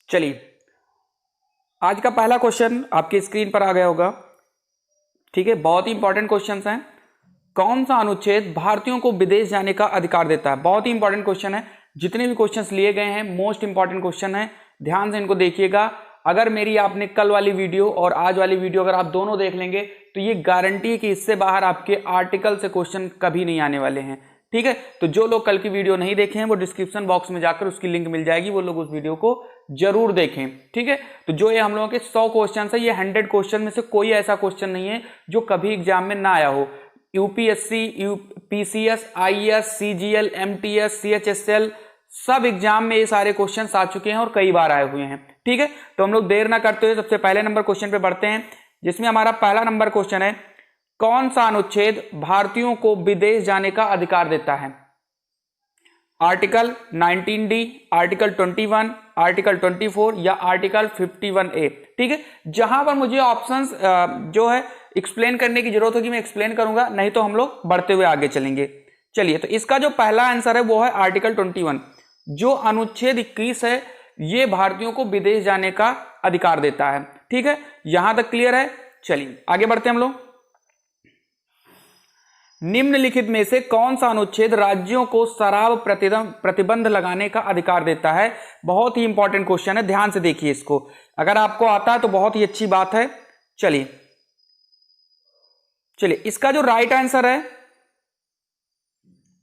चलिए, आज का पहला क्वेश्चन आपकी स्क्रीन पर आ गया होगा। ठीक है, बहुत ही इंपॉर्टेंट क्वेश्चन हैं। कौन सा अनुच्छेद भारतीयों को विदेश जाने का अधिकार देता है? बहुत ही इंपॉर्टेंट क्वेश्चन है। जितने भी क्वेश्चंस लिए गए हैं मोस्ट इंपॉर्टेंट क्वेश्चन है, ध्यान से इनको देखिएगा। अगर मेरी आपने कल वाली वीडियो और आज वाली वीडियो अगर आप दोनों देख लेंगे तो ये गारंटी है कि इससे बाहर आपके आर्टिकल से क्वेश्चन कभी नहीं आने वाले हैं। ठीक है, तो जो लोग कल की वीडियो नहीं देखे हैं वो डिस्क्रिप्शन बॉक्स में जाकर उसकी लिंक मिल जाएगी, वो लोग उस वीडियो को जरूर देखें। ठीक है, तो जो ये हम लोगों के 100 क्वेश्चन है, ये 100 क्वेश्चन में से कोई ऐसा क्वेश्चन नहीं है जो कभी एग्जाम में ना आया हो। UPSC, PCS, IAS, CGL, MTS, CHSL, सब एग्जाम में ये सारे क्वेश्चंस आ चुके हैं और कई बार आए हुए हैं। ठीक है, तो हम लोग देर ना करते हुए सबसे पहले नंबर क्वेश्चन पे बढ़ते हैं, जिसमें हमारा पहला नंबर क्वेश्चन है, कौन सा अनुच्छेद भारतीयों को विदेश जाने का अधिकार देता है? आर्टिकल 19D, आर्टिकल 21, आर्टिकल 24 या आर्टिकल 51A। ठीक है, जहां पर मुझे ऑप्शंस जो है एक्सप्लेन करने की जरूरत होगी मैं एक्सप्लेन करूंगा, नहीं तो हम लोग बढ़ते हुए आगे चलेंगे। चलिए, तो इसका जो पहला आंसर है वो है आर्टिकल 21। जो अनुच्छेद 21 है ये भारतीयों को विदेश जाने का अधिकार देता है। ठीक है, यहां तक क्लियर है। चलिए आगे बढ़ते हैं हम लोग। निम्नलिखित में से कौन सा अनुच्छेद राज्यों को शराब प्रतिबंध लगाने का अधिकार देता है? बहुत ही इंपॉर्टेंट क्वेश्चन है, ध्यान से देखिए इसको। अगर आपको आता है तो बहुत ही अच्छी बात है। चलिए इसका जो राइट आंसर है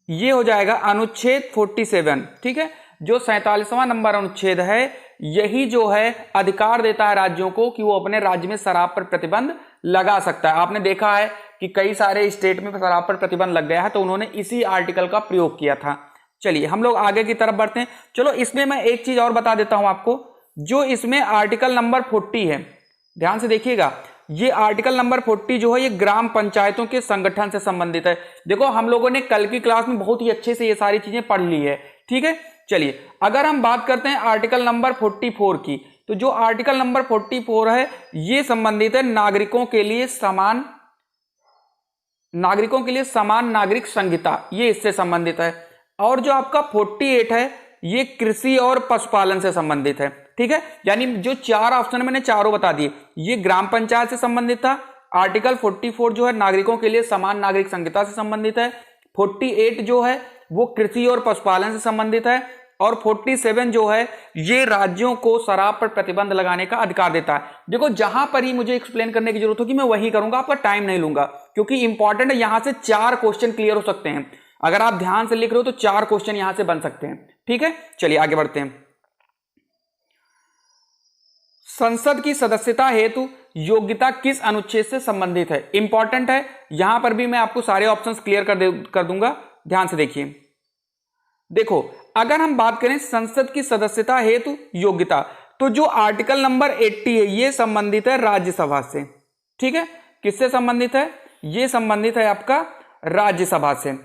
ये हो जाएगा अनुच्छेद 47। ठीक है, जो 47वां नंबर अनुच्छेद है यही जो है अधिकार देता है राज्यों को कि वो अपने राज्य में शराब पर प्रतिबंध लगा सकता है। आपने देखा है कि कई सारे स्टेट में शराब पर प्रतिबंध लग गया है, तो उन्होंने इसी आर्टिकल का प्रयोग किया था। चलिए हम लोग आगे की तरफ बढ़ते हैं। चलो, इसमें मैं एक चीज और बता देता हूं आपको, जो इसमें आर्टिकल नंबर 40 है, ध्यान से देखिएगा। ये आर्टिकल नंबर 40 जो है ये ग्राम पंचायतों के संगठन से संबंधित है। देखो, हम लोगों ने कल की क्लास में बहुत ही अच्छे से ये सारी चीजें पढ़ ली है। ठीक है, चलिए अगर हम बात करते हैं आर्टिकल नंबर 44 की, तो जो आर्टिकल नंबर 44 है ये संबंधित है नागरिकों के लिए समान नागरिक संहिता, ये इससे संबंधित है। और जो आपका 48 है ये कृषि और पशुपालन से संबंधित है। ठीक है, यानी जो चार ऑप्शन मैंने चारों बता दिए, ये ग्राम पंचायत से संबंधित था। आर्टिकल 44 जो है नागरिकों के लिए समान नागरिक संहिता से संबंधित है। 48 जो है वो कृषि और पशुपालन से संबंधित है। और 47 जो है ये राज्यों को शराब पर प्रतिबंध लगाने का अधिकार देता है। देखो, जहां पर ही मुझे एक्सप्लेन करने की जरूरत होगी मैं वही करूंगा, आपका टाइम नहीं लूंगा, क्योंकि इंपॉर्टेंट है। यहां से 4 क्वेश्चन क्लियर हो सकते हैं। अगर आप ध्यान से लिख रहे हो तो 4 क्वेश्चन यहां से बन सकते हैं। ठीक है, चलिए आगे बढ़ते हैं। संसद की सदस्यता हेतु योग्यता किस अनुच्छेद से संबंधित है? इंपॉर्टेंट है, यहां पर भी मैं आपको सारे ऑप्शंस क्लियर कर दूंगा, ध्यान से देखिए। देखो, अगर हम बात करें संसद की सदस्यता हेतु योग्यता, तो जो आर्टिकल नंबर 80 है ये संबंधित है राज्यसभा से। ठीक है, किससे संबंधित है? ये संबंधित है आपका राज्यसभा से।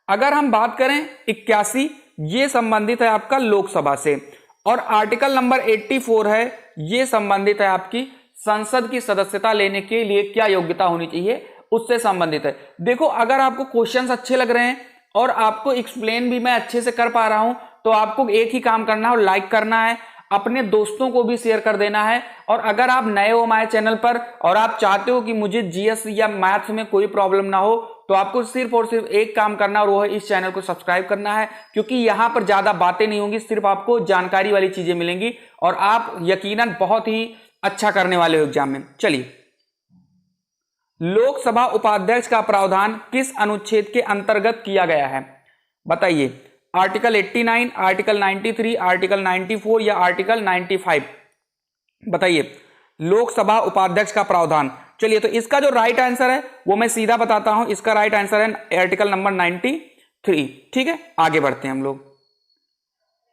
अगर हम बात करें 81, ये संबंधित है आपका लोकसभा से। और आर्टिकल नंबर 84 है ये संबंधित है आपकी संसद की सदस्यता लेने के लिए क्या योग्यता होनी चाहिए, उससे संबंधित है। देखो, अगर आपको क्वेश्चंस अच्छे लग रहे हैं और आपको एक्सप्लेन भी मैं अच्छे से कर पा रहा हूं, तो आपको एक ही काम करना है, लाइक करना है, अपने दोस्तों को भी शेयर कर देना है। और अगर आप नए हो हमारे चैनल पर और आप चाहते हो कि मुझे जीएस या मैथ्स में कोई प्रॉब्लम ना हो, तो आपको सिर्फ और सिर्फ एक काम करना है और वो है इस चैनल को सब्सक्राइब करना है, क्योंकि यहां पर ज्यादा बातें नहीं होंगी, सिर्फ आपको जानकारी वाली चीजें मिलेंगी और आप यकीनन बहुत ही अच्छा करने वाले हो एग्जाम में। चलिए, लोकसभा उपाध्यक्ष का प्रावधान किस अनुच्छेद के अंतर्गत किया गया है? बताइए, आर्टिकल 89, आर्टिकल 93, आर्टिकल 94 या आर्टिकल 95? बताइए, लोकसभा उपाध्यक्ष का प्रावधान। चलिए, तो इसका जो राइट आंसर है वो मैं सीधा बताता हूं, इसका राइट आंसर है आर्टिकल नंबर 93। ठीक है, आगे बढ़ते हैं हम लोग।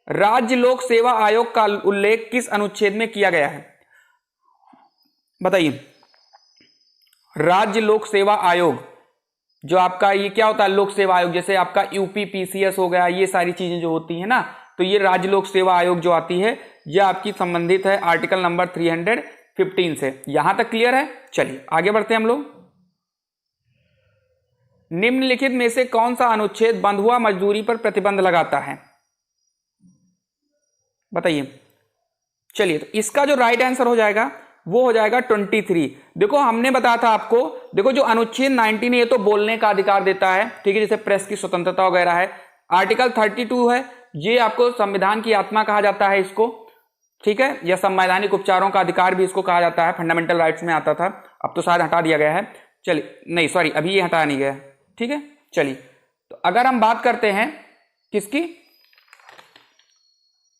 राज्य लोक सेवा आयोग का उल्लेख किस अनुच्छेद में किया गया है? बताइए, राज्य लोक सेवा आयोग जो आपका ये क्या होता है? लोक सेवा आयोग, जैसे आपका यूपी पीसीएस हो गया, ये सारी चीजें जो होती है ना, तो ये राज्य लोक सेवा आयोग जो आती है ये आपकी संबंधित है आर्टिकल नंबर 315 से। यहां तक क्लियर है? चलिए आगे बढ़ते हैं हम लोग। निम्नलिखित में से कौन सा अनुच्छेद बंधुआ मजदूरी पर प्रतिबंध लगाता है? बताइए। चलिए, तो इसका जो राइट आंसर हो जाएगा वो हो जाएगा 23। देखो हमने बताया था आपको, देखो जो अनुच्छेद 19 ये तो बोलने का अधिकार देता है, ठीक है, जैसे प्रेस की स्वतंत्रता वगैरह है। आर्टिकल 32 है, ये आपको संविधान की आत्मा कहा जाता है इसको, ठीक है, या संवैधानिक उपचारों का अधिकार भी इसको कहा जाता है, फंडामेंटल राइट्स में आता था, अब तो शायद हटा दिया गया है। चलिए, नहीं सॉरी, अभी ये हटाया नहीं गया, ठीक है। चलिए, तो अगर हम बात करते हैं किसकी,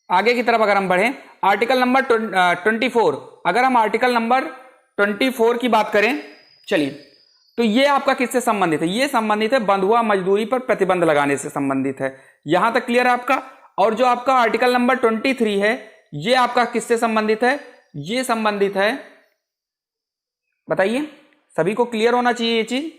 आगे की तरफ अगर हम बढ़े, आर्टिकल नंबर 24, अगर हम आर्टिकल नंबर 24 की बात करें, चलिए, तो ये आपका किससे संबंधित है, ये संबंधित है बंधुआ मजदूरी पर प्रतिबंध लगाने से संबंधित है। यहां तक क्लियर है आपका। और जो आपका आर्टिकल नंबर 23 है, ये आपका किससे संबंधित है, ये संबंधित है, बताइए, सभी को क्लियर होना चाहिए ये चीज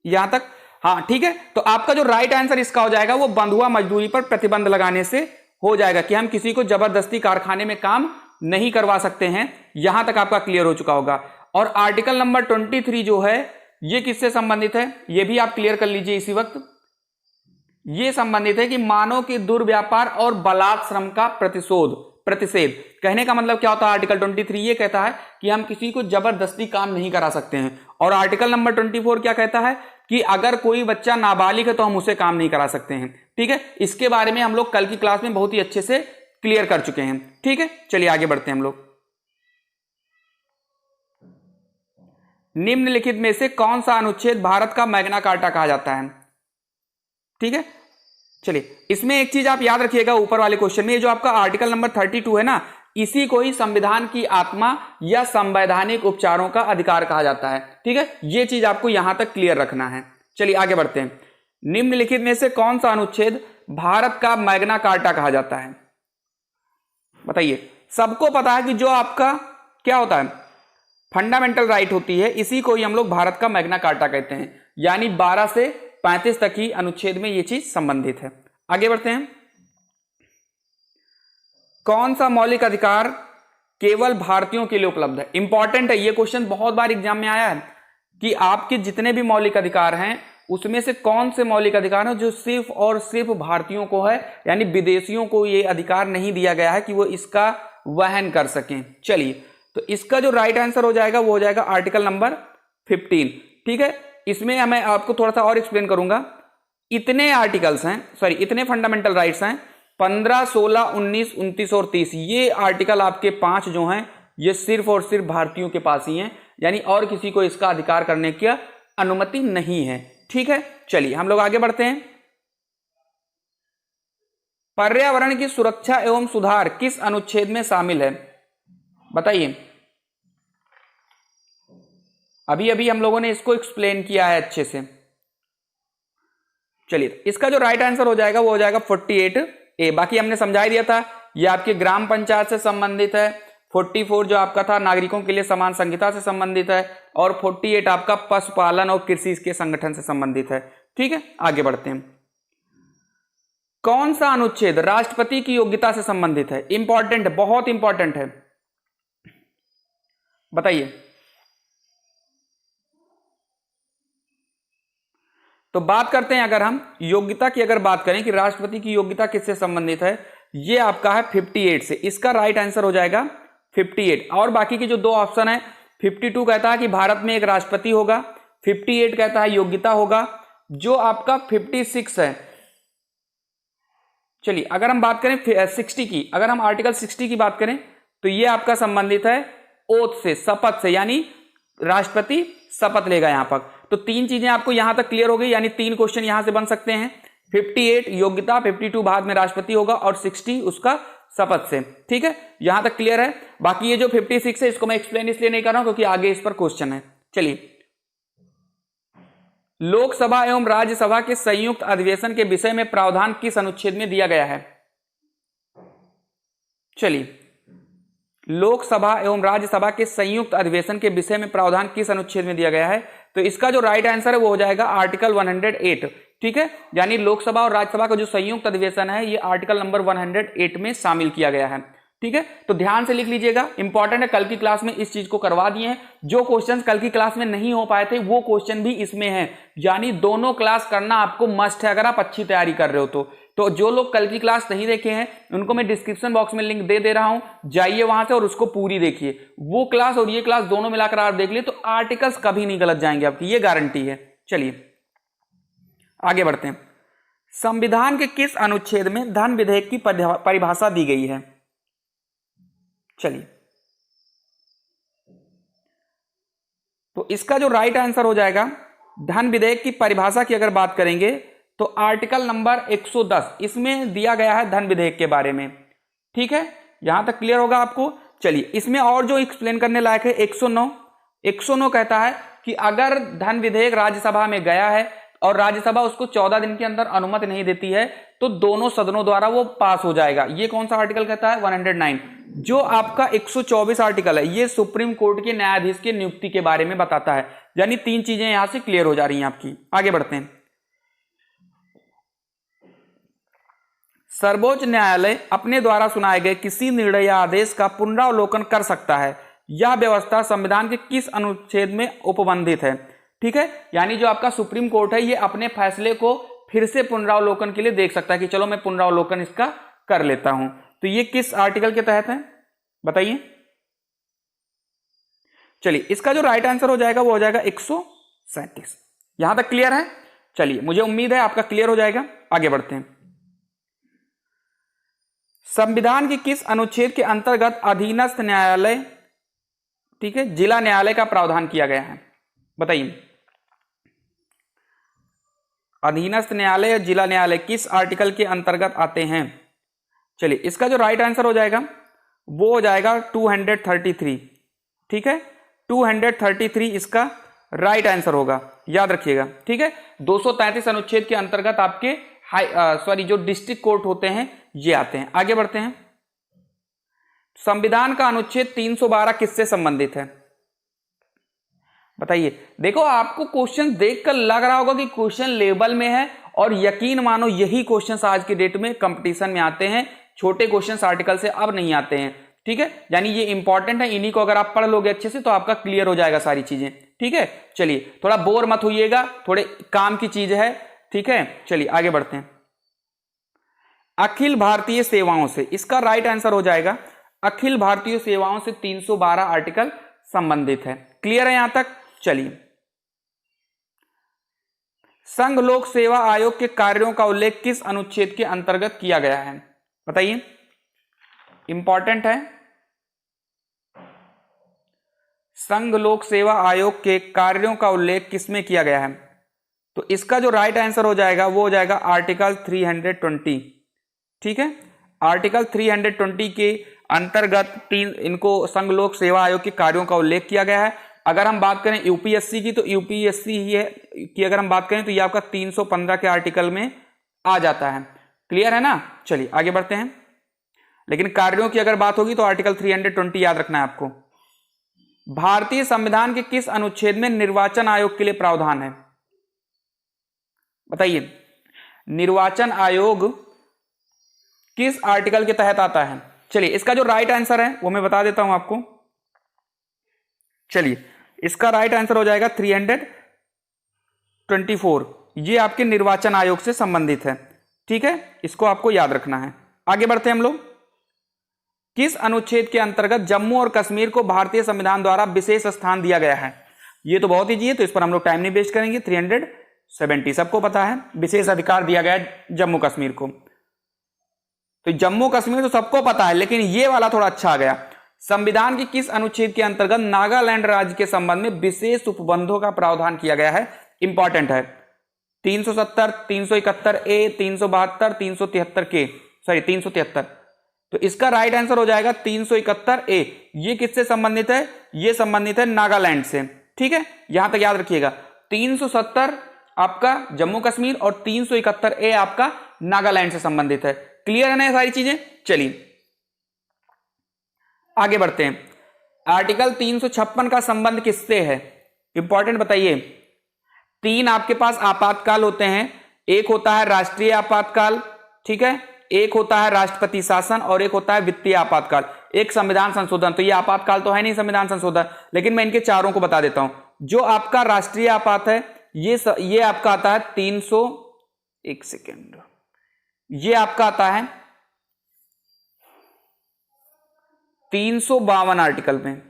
यहां तक। हाँ ठीक है, तो आपका जो राइट आंसर इसका हो जाएगा वो बंधुआ मजदूरी पर प्रतिबंध लगाने से हो जाएगा, कि हम किसी को जबरदस्ती कारखाने में काम नहीं करवा सकते हैं। यहां तक आपका क्लियर हो चुका होगा। और आर्टिकल नंबर 23 जो है ये किससे संबंधित है, ये भी आप क्लियर कर लीजिए इसी वक्त। ये संबंधित है कि मानव के दुर्व्यापार और बलात् श्रम का प्रतिषेध। कहने का मतलब क्या होता है, आर्टिकल 23 ये कहता है कि हम किसी को जबरदस्ती काम नहीं करा सकते हैं। और आर्टिकल नंबर 24 क्या कहता है कि अगर कोई बच्चा नाबालिग है तो हम उसे काम नहीं करा सकते हैं, ठीक है। इसके बारे में हम लोग कल की क्लास में बहुत ही अच्छे से क्लियर कर चुके हैं, ठीक है। चलिए आगे बढ़ते हैं हम लोग। निम्नलिखित में से कौन सा अनुच्छेद भारत का मैग्ना कार्टा कहा जाता है, ठीक है। चलिए, इसमें एक चीज आप याद रखिएगा, ऊपर वाले क्वेश्चन में जो आपका आर्टिकल नंबर 32 है ना, इसी को ही संविधान की आत्मा या संवैधानिक उपचारों का अधिकार कहा जाता है, ठीक है। ये चीज आपको यहां तक क्लियर रखना है। चलिए आगे बढ़ते हैं। निम्नलिखित में से कौन सा अनुच्छेद भारत का मैग्ना कार्टा कहा जाता है, बताइए। सबको पता है कि जो आपका क्या होता है, फंडामेंटल राइट होती है, इसी को ही हम लोग भारत का मैग्ना कार्टा कहते हैं। यानी 12 से 35 तक ही अनुच्छेद में ये चीज संबंधित है। आगे बढ़ते हैं। कौन सा मौलिक अधिकार केवल भारतीयों के लिए उपलब्ध है, इंपॉर्टेंट है ये क्वेश्चन, बहुत बार एग्जाम में आया है कि आपके जितने भी मौलिक अधिकार हैं उसमें से कौन से मौलिक अधिकार हैं जो सिर्फ और सिर्फ भारतीयों को है, यानी विदेशियों को ये अधिकार नहीं दिया गया है कि वो इसका वहन कर सकें। चलिए, तो इसका जो राइट आंसर हो जाएगा वो हो जाएगा आर्टिकल नंबर 15, ठीक है। इसमें मैं आपको थोड़ा सा और एक्सप्लेन करूंगा। इतने आर्टिकल्स हैं, सॉरी इतने फंडामेंटल राइट्स हैं, 15, 16, 19, 29 और 30, ये आर्टिकल आपके 5 जो हैं ये सिर्फ और सिर्फ भारतीयों के पास ही हैं, यानी और किसी को इसका अधिकार करने की अनुमति नहीं है, ठीक है। चलिए हम लोग आगे बढ़ते हैं। पर्यावरण की सुरक्षा एवं सुधार किस अनुच्छेद में शामिल है, बताइए। अभी अभी हम लोगों ने इसको एक्सप्लेन किया है अच्छे से। चलिए, इसका जो राइट आंसर हो जाएगा वो हो जाएगा 48A। बाकी हमने समझा ही दिया था, ये आपके ग्राम पंचायत से संबंधित है। 44 जो आपका था नागरिकों के लिए समान संहिता से संबंधित है, और 48 आपका पशुपालन और कृषि के संगठन से संबंधित है, ठीक है। आगे बढ़ते हैं। कौन सा अनुच्छेद राष्ट्रपति की योग्यता से संबंधित है, इंपॉर्टेंट है, बहुत इंपॉर्टेंट है, बताइए। तो बात करते हैं, अगर हम योग्यता की अगर बात करें कि राष्ट्रपति की योग्यता किससे संबंधित है, ये आपका है 58 से। इसका राइट आंसर हो जाएगा 58। और बाकी के जो दो ऑप्शन है, 52 कहता है कि भारत में एक राष्ट्रपति होगा, 58 कहता है योग्यता होगा। जो आपका 56 है, चलिए अगर हम बात करें 60 की, अगर हम आर्टिकल 60 की बात करें तो ये आपका संबंधित है ओथ से, शपथ से, यानी राष्ट्रपति शपथ लेगा यहां पर। तो 3 चीजें आपको यहां तक क्लियर हो गई, यानी 3 क्वेश्चन यहां से बन सकते हैं। 58 योग्यता, 52 बाद में राष्ट्रपति होगा, और 60 उसका शपथ से, ठीक है। यहां तक क्लियर है। बाकी ये जो 56 है इसको मैं एक्सप्लेन इसलिए नहीं कर रहा हूं क्योंकि आगे इस पर क्वेश्चन है। चलिए, लोकसभा एवं राज्यसभा के संयुक्त अधिवेशन के विषय में प्रावधान किस अनुच्छेद में दिया गया है, चलिए। लोकसभा एवं राज्यसभा के संयुक्त अधिवेशन के विषय में प्रावधान किस अनुच्छेद में दिया गया है, तो इसका जो राइट आंसर है वो हो जाएगा आर्टिकल 108, ठीक है। यानी लोकसभा और राज्यसभा का जो संयुक्त अधिवेशन है ये आर्टिकल नंबर 108 में शामिल किया गया है, ठीक है। तो ध्यान से लिख लीजिएगा, इंपॉर्टेंट है, कल की क्लास में इस चीज को करवा दिए हैं। जो क्वेश्चंस कल की क्लास में नहीं हो पाए थे वो क्वेश्चन भी इसमें है, यानी दोनों क्लास करना आपको मस्ट है अगर आप अच्छी तैयारी कर रहे हो तो, तो जो लोग कल की क्लास नहीं देखे हैं उनको मैं डिस्क्रिप्शन बॉक्स में लिंक दे रहा हूं, जाइए वहां से और उसको पूरी देखिए। वो क्लास और ये क्लास दोनों मिलाकर आप देख लिए तो आर्टिकल्स कभी नहीं गलत जाएंगे आपकी, ये गारंटी है। चलिए आगे बढ़ते हैं। संविधान के किस अनुच्छेद में धन विधेयक की परिभाषा दी गई है? चलिए, तो इसका जो राइट आंसर हो जाएगा, धन विधेयक की परिभाषा की अगर बात करेंगे तो आर्टिकल नंबर 110 इसमें दिया गया है धन विधेयक के बारे में। ठीक है, यहां तक क्लियर होगा आपको। चलिए, इसमें और जो एक्सप्लेन करने लायक है 109 कहता है कि अगर धन विधेयक राज्यसभा में गया है और राज्यसभा उसको 14 दिन के अंदर अनुमति नहीं देती है तो दोनों सदनों द्वारा वो पास हो जाएगा। ये कौन सा आर्टिकल कहता है? 109। जो आपका 124 आर्टिकल है ये सुप्रीम कोर्ट के न्यायाधीश की नियुक्ति के बारे में बताता है। यानी 3 चीजें यहां से क्लियर हो जा रही हैं आपकी। आगे बढ़ते हैं। सर्वोच्च न्यायालय अपने द्वारा सुनाए गए किसी निर्णय या आदेश का पुनरावलोकन कर सकता है। यह व्यवस्था संविधान के किस अनुच्छेद में उपबंधित है? ठीक है, यानी जो आपका सुप्रीम कोर्ट है ये अपने फैसले को फिर से पुनरावलोकन के लिए देख सकता है कि चलो मैं पुनरावलोकन इसका कर लेता हूं। तो ये किस आर्टिकल के तहत है बताइए? चलिए, इसका जो राइट आंसर हो जाएगा वो हो जाएगा 137। यहां तक क्लियर है? चलिए, मुझे उम्मीद है आपका क्लियर हो जाएगा। आगे बढ़ते हैं। संविधान के किस अनुच्छेद के अंतर्गत अधीनस्थ न्यायालय, ठीक है, जिला न्यायालय का प्रावधान किया गया है? बताइए, अधीनस्थ न्यायालय या जिला न्यायालय किस आर्टिकल के अंतर्गत आते हैं? चलिए, इसका जो राइट आंसर हो जाएगा वो हो जाएगा 233। ठीक है, 233 इसका राइट आंसर होगा, याद रखिएगा। ठीक है, 233 अनुच्छेद के अंतर्गत आपके जो डिस्ट्रिक्ट कोर्ट होते हैं ये आते हैं। आगे बढ़ते हैं। संविधान का अनुच्छेद 312 किससे संबंधित है? बताइए। देखो, आपको क्वेश्चन देखकर लग रहा होगा कि क्वेश्चन लेवल में है, और यकीन मानो यही क्वेश्चंस आज के डेट में कंपटीशन में आते हैं। छोटे क्वेश्चंस आर्टिकल से अब नहीं आते हैं। ठीक है, यानी ये इंपॉर्टेंट है, इन्हीं को अगर आप पढ़ लोगे अच्छे से तो आपका क्लियर हो जाएगा सारी चीजें। ठीक है, चलिए, थोड़ा बोर मत होइएगा, थोड़े काम की चीज है। ठीक है, चलिए आगे बढ़ते हैं। अखिल भारतीय सेवाओं से, इसका राइट आंसर हो जाएगा अखिल भारतीय सेवाओं से 312 आर्टिकल संबंधित है। क्लियर है यहां तक? चलिए, संघ लोक सेवा आयोग के कार्यों का उल्लेख किस अनुच्छेद के अंतर्गत किया गया है? बताइए, इंपॉर्टेंट है। संघ लोक सेवा आयोग के कार्यों का उल्लेख किसमें किया गया है? तो इसका जो राइट आंसर हो जाएगा वो हो जाएगा आर्टिकल 320। ठीक है, आर्टिकल 320 के अंतर्गत इनको संघ लोक सेवा आयोग के कार्यों का उल्लेख किया गया है। अगर हम बात करें यूपीएससी की, तो यूपीएससी ही है कि अगर हम बात करें तो ये आपका 315 के आर्टिकल में आ जाता है। क्लियर है ना? चलिए आगे बढ़ते हैं। लेकिन कार्यों की अगर बात होगी तो आर्टिकल 320 याद रखना है आपको। भारतीय संविधान के किस अनुच्छेद में निर्वाचन आयोग के लिए प्रावधान है? बताइए, निर्वाचन आयोग किस आर्टिकल के तहत आता है? चलिए, इसका जो राइट आंसर है वो मैं बता देता हूं आपको। चलिए, इसका राइट आंसर हो जाएगा 324। ये आपके निर्वाचन आयोग से संबंधित है। ठीक है, इसको आपको याद रखना है। आगे बढ़ते हैं हम लोग। किस अनुच्छेद के अंतर्गत जम्मू और कश्मीर को भारतीय संविधान द्वारा विशेष स्थान दिया गया है? ये तो बहुत ईजी है, तो इस पर हम लोग टाइम नहीं वेस्ट करेंगे। 370 सबको पता है, विशेष अधिकार दिया गया है जम्मू कश्मीर को। तो जम्मू कश्मीर तो सबको पता है, लेकिन ये वाला थोड़ा अच्छा आ गया। संविधान के किस अनुच्छेद के अंतर्गत नागालैंड राज्य के संबंध में विशेष उपबंधों का प्रावधान किया गया है? इंपॉर्टेंट है। 370, 371 ए, 372, 373 के, सॉरी 373। तो इसका राइट आंसर हो जाएगा 371 ए। ये किससे संबंधित है? ये संबंधित है नागालैंड से। ठीक है, यहां तक याद रखिएगा। 370 आपका जम्मू कश्मीर और 371 ए आपका नागालैंड से संबंधित है। क्लियर है ना ये सारी चीजें? चलिए आगे बढ़ते हैं। आर्टिकल 356 का संबंध किससे है? इंपॉर्टेंट बताइए। 3 आपके पास आपातकाल होते हैं। एक होता है राष्ट्रीय आपातकाल, ठीक है, एक होता है राष्ट्रपति शासन और एक होता है वित्तीय आपातकाल, एक संविधान संशोधन। तो ये आपातकाल तो है नहीं संविधान संशोधन, लेकिन मैं इनके चारों को बता देता हूं। जो आपका राष्ट्रीय आपात है ये आपका आता है 300, एक सेकेंड, ये आपका आता है 352 आर्टिकल में,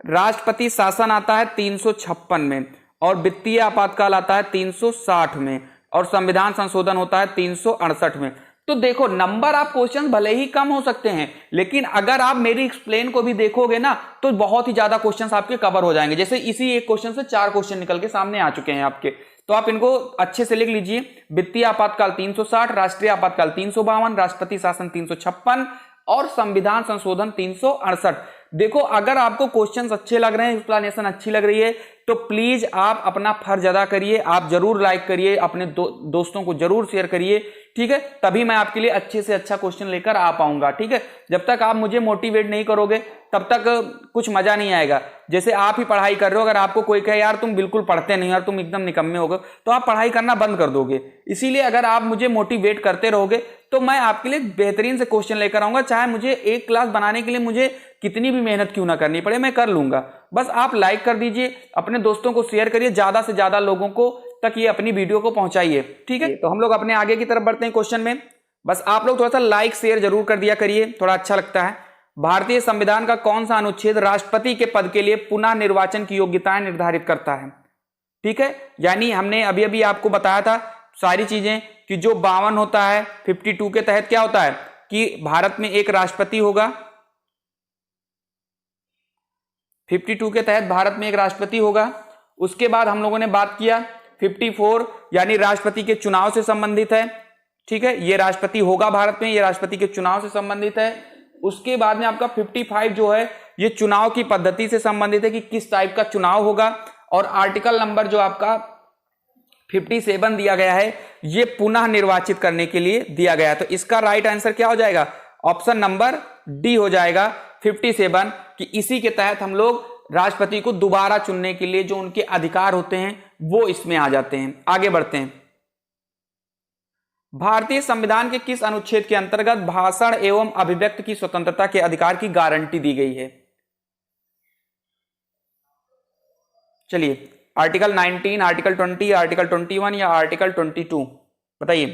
राष्ट्रपति शासन आता है 356 में, और वित्तीय आपातकाल आता है 360 में, और संविधान संशोधन होता है 368 में। तो देखो नंबर आप क्वेश्चन भले ही कम हो सकते हैं, लेकिन अगर आप मेरी एक्सप्लेन को भी देखोगे ना तो बहुत ही ज्यादा क्वेश्चंस आपके कवर हो जाएंगे। जैसे इसी एक क्वेश्चन से 4 क्वेश्चन निकल के सामने आ चुके हैं आपके, तो आप इनको अच्छे से लिख लीजिए। वित्तीय आपातकाल 360, राष्ट्रीय आपातकाल 352, राष्ट्रपति शासन 356 और संविधान संशोधन 368। देखो अगर आपको क्वेश्चंस अच्छे लग रहे हैं, एक्सप्लेनेशन अच्छी लग रही है, तो प्लीज आप अपना फर्ज अदा करिए, आप जरूर लाइक करिए, अपने दोस्तों को जरूर शेयर करिए, ठीक है। तभी मैं आपके लिए अच्छे से अच्छा क्वेश्चन लेकर आ पाऊंगा, ठीक है। जब तक आप मुझे मोटिवेट नहीं करोगे तब तक कुछ मजा नहीं आएगा। जैसे आप ही पढ़ाई कर रहे हो, अगर आपको कोई कहे यार तुम बिल्कुल पढ़ते नहीं, यार तुम एकदम निकम्मे हो गए, तो आप पढ़ाई करना बंद कर दोगे। इसीलिए अगर आप मुझे मोटिवेट करते रहोगे तो मैं आपके लिए बेहतरीन से क्वेश्चन लेकर आऊंगा, चाहे मुझे एक क्लास बनाने के लिए मुझे कितनी भी मेहनत क्यों ना करनी पड़े, मैं कर लूंगा। बस आप लाइक कर दीजिए, अपने दोस्तों को शेयर करिए, ज्यादा से ज्यादा लोगों को तक ये अपनी वीडियो को पहुंचाइए, ठीक है। तो हम लोग अपने आगे की तरफ बढ़ते हैं क्वेश्चन में। बस आप लोग थोड़ा सा लाइक शेयर जरूर कर दिया करिए, थोड़ा अच्छा लगता है। भारतीय संविधान का कौन सा अनुच्छेद राष्ट्रपति के पद के लिए पुनः निर्वाचन की योग्यताएं निर्धारित करता है? ठीक है, यानी हमने अभी अभी आपको बताया था सारी चीजें कि जो 52 होता है 52 के तहत क्या होता है कि भारत में एक राष्ट्रपति होगा, 52 के तहत भारत में एक राष्ट्रपति होगा। उसके बाद हम लोगों ने बात किया 54 यानी राष्ट्रपति के चुनाव से संबंधित है, ठीक है, ये राष्ट्रपति होगा भारत में, ये राष्ट्रपति के चुनाव से संबंधित है। उसके बाद में आपका 55 जो है ये चुनाव की पद्धति से संबंधित है कि किस टाइप का चुनाव होगा। और आर्टिकल नंबर जो आपका 57 दिया गया है ये पुनः निर्वाचित करने के लिए दिया गया है। तो इसका राइट आंसर क्या हो जाएगा? ऑप्शन नंबर डी हो जाएगा 57, कि इसी के तहत हम लोग राष्ट्रपति को दोबारा चुनने के लिए जो उनके अधिकार होते हैं वो इसमें आ जाते हैं। आगे बढ़ते हैं। भारतीय संविधान के किस अनुच्छेद के अंतर्गत भाषण एवं अभिव्यक्ति की स्वतंत्रता के अधिकार की गारंटी दी गई है? चलिए, आर्टिकल 19, आर्टिकल 20, आर्टिकल 21 या आर्टिकल 22 बताइए।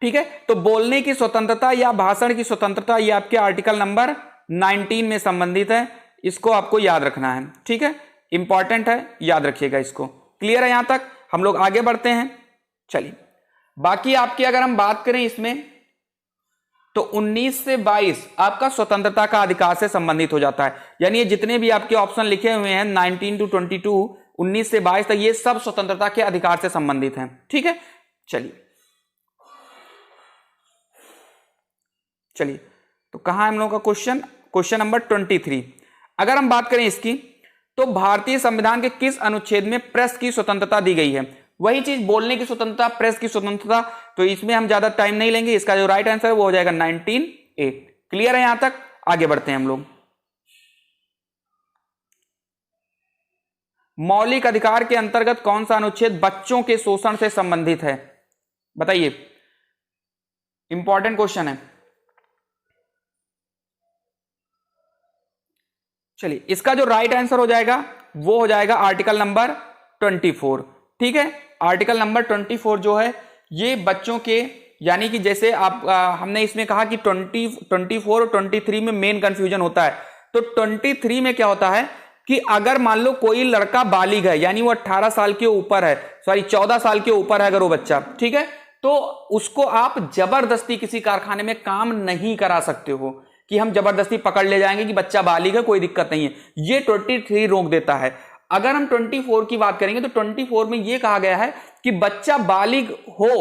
ठीक है, तो बोलने की स्वतंत्रता या भाषण की स्वतंत्रता ये आपके आर्टिकल नंबर 19 में संबंधित है, इसको आपको याद रखना है, ठीक है, इंपॉर्टेंट है, याद रखिएगा इसको। क्लियर है? यहां तक हम लोग आगे बढ़ते हैं। चलिए, बाकी आपकी अगर हम बात करें इसमें तो 19 से 22 आपका स्वतंत्रता का अधिकार से संबंधित हो जाता है। यानी ये जितने भी आपके ऑप्शन लिखे हुए हैं 19 to 22, 19 से 22 तक, ये सब स्वतंत्रता के अधिकार से संबंधित हैं, ठीक है। चलिए, तो कहां है हम लोगों का क्वेश्चन? Question number 23। अगर हम बात करें इसकी तो भारतीय संविधान के किस अनुच्छेद में प्रेस की स्वतंत्रता दी गई है? वही चीज, बोलने की स्वतंत्रता, प्रेस की स्वतंत्रता, तो इसमें हम ज्यादा टाइम नहीं लेंगे, इसका जो राइट आंसर है वो हो जाएगा 19A। क्लियर है? यहां तक आगे बढ़ते हैं हम लोग। मौलिक अधिकार के अंतर्गत कौन सा अनुच्छेद बच्चों के शोषण से संबंधित है? बताइए, इंपॉर्टेंट क्वेश्चन है। चलिए, इसका जो राइट आंसर हो जाएगा वो हो जाएगा आर्टिकल नंबर 24, ठीक है। आर्टिकल नंबर 24 जो है ये बच्चों के, यानी कि जैसे आप हमने इसमें कहा कि 24 और 23 में मेन कंफ्यूजन होता है। तो 23 में क्या होता है कि अगर मान लो कोई लड़का बालिग है, यानी वो 18 साल के ऊपर है, सॉरी 14 साल के ऊपर है अगर वो बच्चा, ठीक है, तो उसको आप जबरदस्ती किसी कारखाने में काम नहीं करा सकते हो कि हम जबरदस्ती पकड़ ले जाएंगे कि बच्चा बालिग है, कोई दिक्कत नहीं है, ये 23 रोक देता है। अगर हम 24 की बात करेंगे तो 24 में यह कहा गया है कि बच्चा बालिग हो,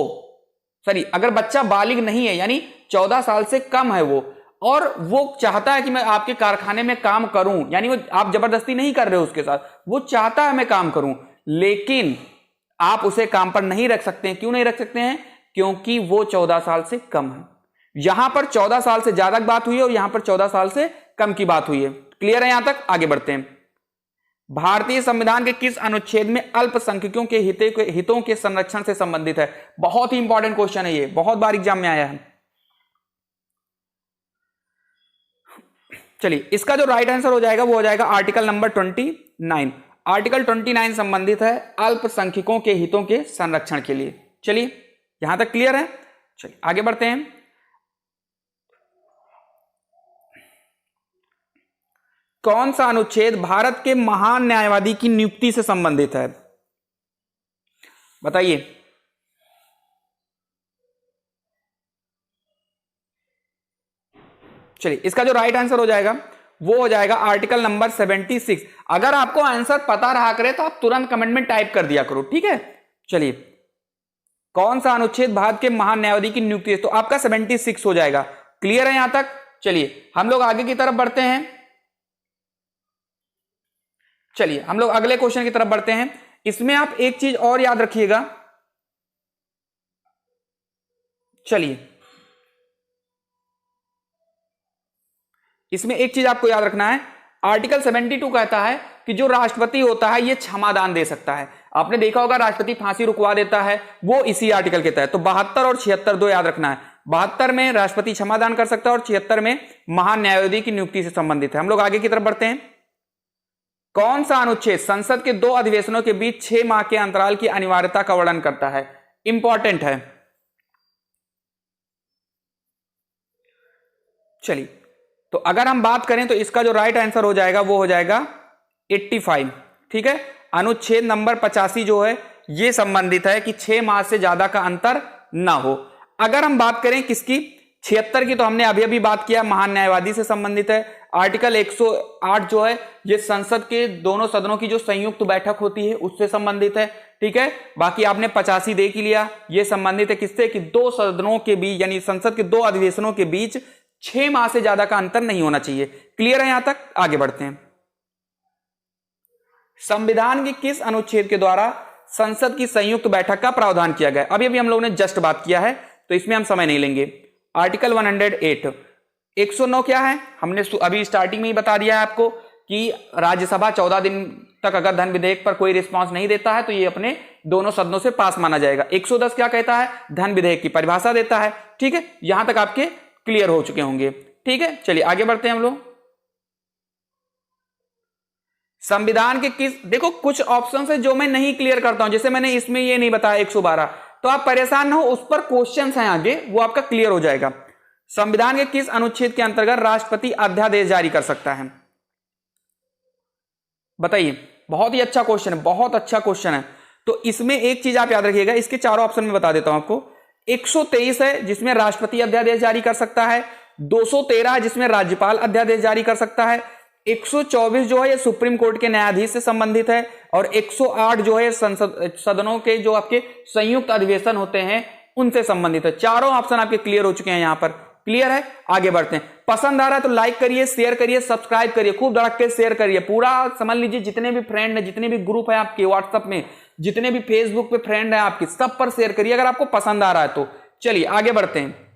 सॉरी अगर बच्चा बालिग नहीं है यानी 14 साल से कम है वो, और वो चाहता है कि मैं आपके कारखाने में काम करूं, यानी वो आप जबरदस्ती नहीं कर रहे हो उसके साथ, वो चाहता है मैं काम करूं, लेकिन आप उसे काम पर नहीं रख सकते हैं। क्यों नहीं रख सकते हैं? क्योंकि वो 14 साल से कम है। यहां पर 14 साल से ज्यादा की बात हुई है और यहां पर 14 साल से कम की बात हुई है। क्लियर है? यहां तक आगे बढ़ते हैं। भारतीय संविधान के किस अनुच्छेद में अल्पसंख्यकों के हितों के संरक्षण से संबंधित है? बहुत ही इंपॉर्टेंट क्वेश्चन है ये, बहुत बार एग्जाम में आया है। चलिए, इसका जो राइट आंसर हो जाएगा वो हो जाएगा आर्टिकल नंबर 29। आर्टिकल 29 संबंधित है अल्पसंख्यकों के हितों के संरक्षण के लिए। चलिए, यहां तक क्लियर है? चलिए आगे बढ़ते हैं। कौन सा अनुच्छेद भारत के महान न्यायवादी की नियुक्ति से संबंधित है? बताइए। चलिए इसका जो राइट आंसर हो जाएगा वो हो जाएगा आर्टिकल नंबर 76। अगर आपको आंसर पता रहा करे तो आप तुरंत कमेंट में टाइप कर दिया करो, ठीक है। चलिए कौन सा अनुच्छेद भारत के महान न्यायवादी की नियुक्ति है? तो आपका 76 हो जाएगा। क्लियर है यहां तक? चलिए हम लोग आगे की तरफ बढ़ते हैं। चलिए हम लोग अगले क्वेश्चन की तरफ बढ़ते हैं। इसमें आप एक चीज और याद रखिएगा। चलिए इसमें एक चीज आपको याद रखना है। आर्टिकल 72 कहता है कि जो राष्ट्रपति होता है ये क्षमादान दे सकता है। आपने देखा होगा राष्ट्रपति फांसी रुकवा देता है, वो इसी आर्टिकल के तहत। तो 72 और 76 दो याद रखना है। 72 में राष्ट्रपति क्षमादान कर सकता है और 76 में महान न्यायाधीश की नियुक्ति से संबंधित है। हम लोग आगे की तरफ बढ़ते हैं। कौन सा अनुच्छेद संसद के 2 अधिवेशनों के बीच 6 माह के अंतराल की अनिवार्यता का वर्णन करता है? इंपॉर्टेंट है। चलिए तो अगर हम बात करें तो इसका जो राइट आंसर हो जाएगा वो हो जाएगा 85, ठीक है। अनुच्छेद नंबर 85 जो है ये संबंधित है कि 6 माह से ज्यादा का अंतर ना हो। अगर हम बात करें किसकी, 76 की, तो हमने अभी अभी बात किया, महान न्यायवादी से संबंधित है। आर्टिकल 108 जो है ये संसद के दोनों सदनों की जो संयुक्त बैठक होती है उससे संबंधित है, ठीक है। बाकी आपने 85 देख ही लिया, ये संबंधित है किससे कि 2 सदनों के बीच यानी संसद के 2 अधिवेशनों के बीच 6 माह से ज्यादा का अंतर नहीं होना चाहिए। क्लियर है यहां तक? आगे बढ़ते हैं। संविधान के किस अनुच्छेद के द्वारा संसद की संयुक्त बैठक का प्रावधान किया गया? अभी अभी हम लोगों ने जस्ट बात किया है तो इसमें हम समय नहीं लेंगे। आर्टिकल 108। 109 क्या है? हमने अभी स्टार्टिंग में ही बता दिया है आपको कि राज्यसभा 14 दिन तक अगर धन विधेयक पर कोई रिस्पांस नहीं देता है तो ये अपने दोनों सदनों से पास माना जाएगा। 110 क्या कहता है? धन विधेयक की परिभाषा देता है, ठीक है। यहां तक आपके क्लियर हो चुके होंगे, ठीक है। चलिए आगे बढ़ते हैं हम लोग। संविधान के किस, देखो कुछ ऑप्शन है जो मैं नहीं क्लियर करता हूं, जैसे मैंने इसमें ये नहीं बताया 112, तो आप परेशान ना हो, उस पर क्वेश्चंस हैं आगे, वो आपका क्लियर हो जाएगा। संविधान के किस अनुच्छेद के अंतर्गत राष्ट्रपति अध्यादेश जारी कर सकता है? बताइए। बहुत ही अच्छा क्वेश्चन है, बहुत अच्छा क्वेश्चन है। तो इसमें एक चीज आप याद रखिएगा, इसके चारों ऑप्शन में बता देता हूं आपको। 123 है जिसमें राष्ट्रपति अध्यादेश जारी कर सकता है, 213 है जिसमें राज्यपाल अध्यादेश जारी कर सकता है, 124 जो है ये सुप्रीम कोर्ट के न्यायाधीश से संबंधित है, और 108 जो है संसद सदनों के जो आपके संयुक्त अधिवेशन होते हैं उनसे संबंधित है। चारों ऑप्शन आपके क्लियर हो चुके हैं यहां पर। क्लियर है? आगे बढ़ते हैं। पसंद आ रहा है तो लाइक करिए, शेयर करिए, सब्सक्राइब करिए, खूब धड़क के शेयर करिए। पूरा समझ लीजिए, जितने भी फ्रेंड है, जितने भी ग्रुप है आपके व्हाट्सएप में, जितने भी फेसबुक पे फ्रेंड है आपके, सब पर शेयर करिए अगर आपको पसंद आ रहा है तो। चलिए आगे बढ़ते हैं।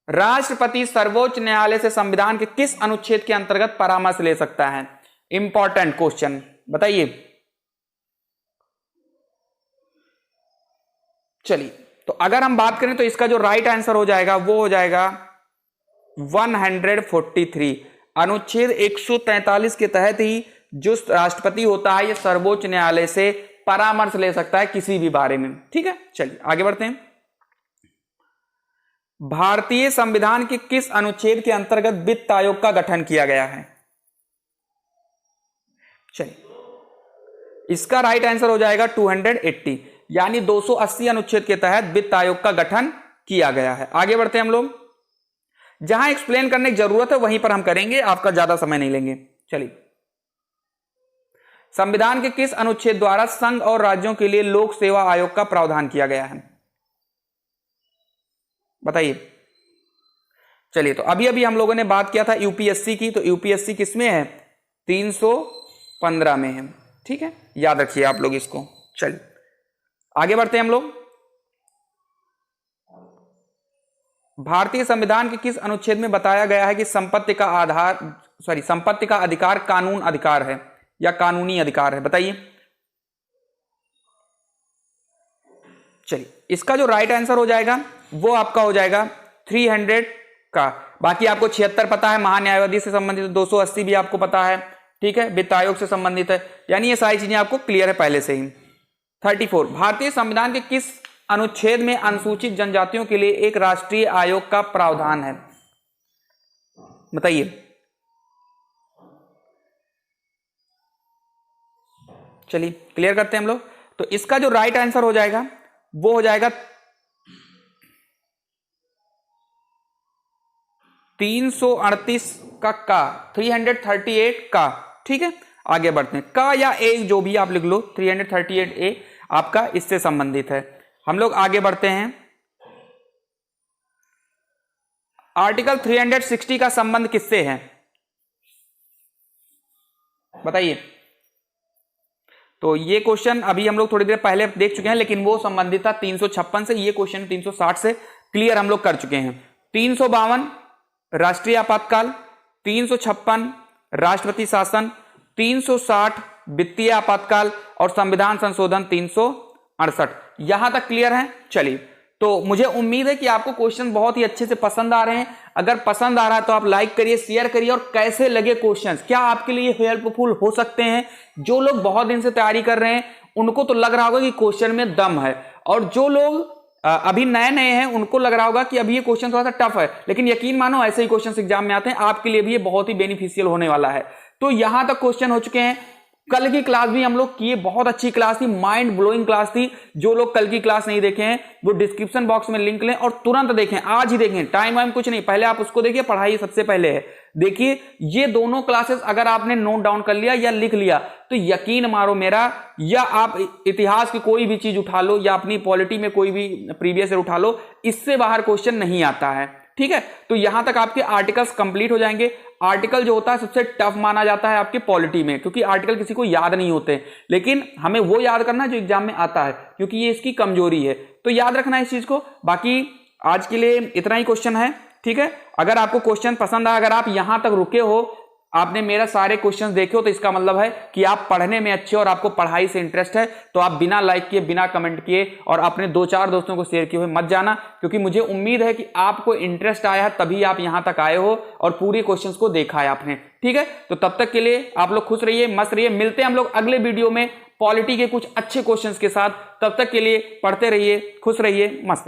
राष्ट्रपति सर्वोच्च न्यायालय से संविधान के किस अनुच्छेद के अंतर्गत परामर्श ले सकता है? इंपॉर्टेंट क्वेश्चन, बताइए। चलिए तो अगर हम बात करें तो इसका जो राइट आंसर हो जाएगा वो हो जाएगा 143। अनुच्छेद 143 के तहत ही जो राष्ट्रपति होता है ये सर्वोच्च न्यायालय से परामर्श ले सकता है किसी भी बारे में, ठीक है। चलिए आगे बढ़ते हैं। भारतीय संविधान के किस अनुच्छेद के अंतर्गत वित्त आयोग का गठन किया गया है? चलिए इसका राइट आंसर हो जाएगा 280, यानी 280 अनुच्छेद के तहत वित्त आयोग का गठन किया गया है। आगे बढ़ते हैं हम लोग। जहां एक्सप्लेन करने की जरूरत है वहीं पर हम करेंगे, आपका ज्यादा समय नहीं लेंगे। चलिए, संविधान के किस अनुच्छेद द्वारा संघ और राज्यों के लिए लोक सेवा आयोग का प्रावधान किया गया है? बताइए। चलिए, तो अभी अभी हम लोगों ने बात किया था यूपीएससी की, तो यूपीएससी किसमें है? 315 में है, ठीक है, याद रखिए आप लोग इसको। चलिए आगे बढ़ते हैं हम लोग। भारतीय संविधान के किस अनुच्छेद में बताया गया है कि संपत्ति का अधिकार कानून अधिकार है या कानूनी अधिकार है? बताइए। चलिए, इसका जो राइट आंसर हो जाएगा वो आपका हो जाएगा 300 का। बाकी आपको 76 पता है, महान्यायवादी से संबंधित, 280 भी आपको पता है, ठीक है, वित्त आयोग से संबंधित है, यानी ये सारी चीजें आपको क्लियर है पहले से ही। 34, भारतीय संविधान के किस अनुच्छेद में अनुसूचित जनजातियों के लिए एक राष्ट्रीय आयोग का प्रावधान है? बताइए। चलिए क्लियर करते हैं हम लोग। तो इसका जो राइट आंसर हो जाएगा वो हो जाएगा 338 का 338 का। ठीक है, आगे बढ़ते हैं। का या ए जो भी आप लिख लो, 338A आपका इससे संबंधित है। हम लोग आगे बढ़ते हैं। आर्टिकल 360 का संबंध किससे है? बताइए। तो ये क्वेश्चन अभी हम लोग थोड़ी देर पहले देख चुके हैं, लेकिन वो संबंधित था 356 से। ये क्वेश्चन 360 से क्लियर हम लोग कर चुके हैं। 352 राष्ट्रीय आपातकाल, 356 राष्ट्रपति शासन, 360 वित्तीय आपातकाल और संविधान संशोधन 368। यहां तक क्लियर है? चलिए, तो मुझे उम्मीद है कि आपको क्वेश्चन बहुत ही अच्छे से पसंद आ रहे हैं। अगर पसंद आ रहा है तो आप लाइक करिए, शेयर करिए। और कैसे लगे क्वेश्चंस, क्या आपके लिए हेल्पफुल हो सकते हैं? जो लोग बहुत दिन से तैयारी कर रहे हैं उनको तो लग रहा होगा कि क्वेश्चन में दम है, और जो लोग अभी नए नए हैं उनको लग रहा होगा कि अभी ये क्वेश्चन थोड़ा सा टफ है। लेकिन यकीन मानो, ऐसे ही क्वेश्चन एग्जाम में आते हैं, आपके लिए भी ये बहुत ही बेनिफिशियल होने वाला है। तो यहां तक क्वेश्चन हो चुके हैं। कल की क्लास भी हम लोग किए, बहुत अच्छी क्लास थी, माइंड ब्लोइंग क्लास थी। जो लोग कल की क्लास नहीं देखे हैं वो डिस्क्रिप्शन बॉक्स में लिंक लें और तुरंत देखें, आज ही देखें। टाइम वाइम कुछ नहीं, पहले आप उसको देखिए, पढ़ाई सबसे पहले है। देखिए, ये दोनों क्लासेस अगर आपने नोट डाउन कर लिया या लिख लिया तो यकीन मारो मेरा, या आप इतिहास की कोई भी चीज उठा लो या अपनी पॉलिटी में कोई भी प्रीवियस ईयर उठा लो, इससे बाहर क्वेश्चन नहीं आता है। ठीक है, तो यहां तक आपके आर्टिकल्स कंप्लीट हो जाएंगे। आर्टिकल जो होता है सबसे टफ माना जाता है आपके पॉलिटी में, क्योंकि आर्टिकल किसी को याद नहीं होते, लेकिन हमें वो याद करना है जो एग्जाम में आता है, क्योंकि ये इसकी कमजोरी है। तो याद रखना है इस चीज को। बाकी आज के लिए इतना ही क्वेश्चन है। ठीक है, अगर आपको क्वेश्चन पसंद आया, अगर आप यहां तक रुके हो, आपने मेरा सारे क्वेश्चंस देखे हो, तो इसका मतलब है कि आप पढ़ने में अच्छे और आपको पढ़ाई से इंटरेस्ट है। तो आप बिना लाइक किए, बिना कमेंट किए और अपने 2-4 दोस्तों को शेयर किए हुए मत जाना, क्योंकि मुझे उम्मीद है कि आपको इंटरेस्ट आया है, तभी आप यहां तक आए हो और पूरी क्वेश्चंस को देखा है आपने। ठीक है, तो तब तक के लिए आप लोग खुश रहिए, मस्त रहिए। मिलते हैं हम लोग अगले वीडियो में पॉलिटी के कुछ अच्छे क्वेश्चंस के साथ। तब तक के लिए पढ़ते रहिए, खुश रहिए, मस्त।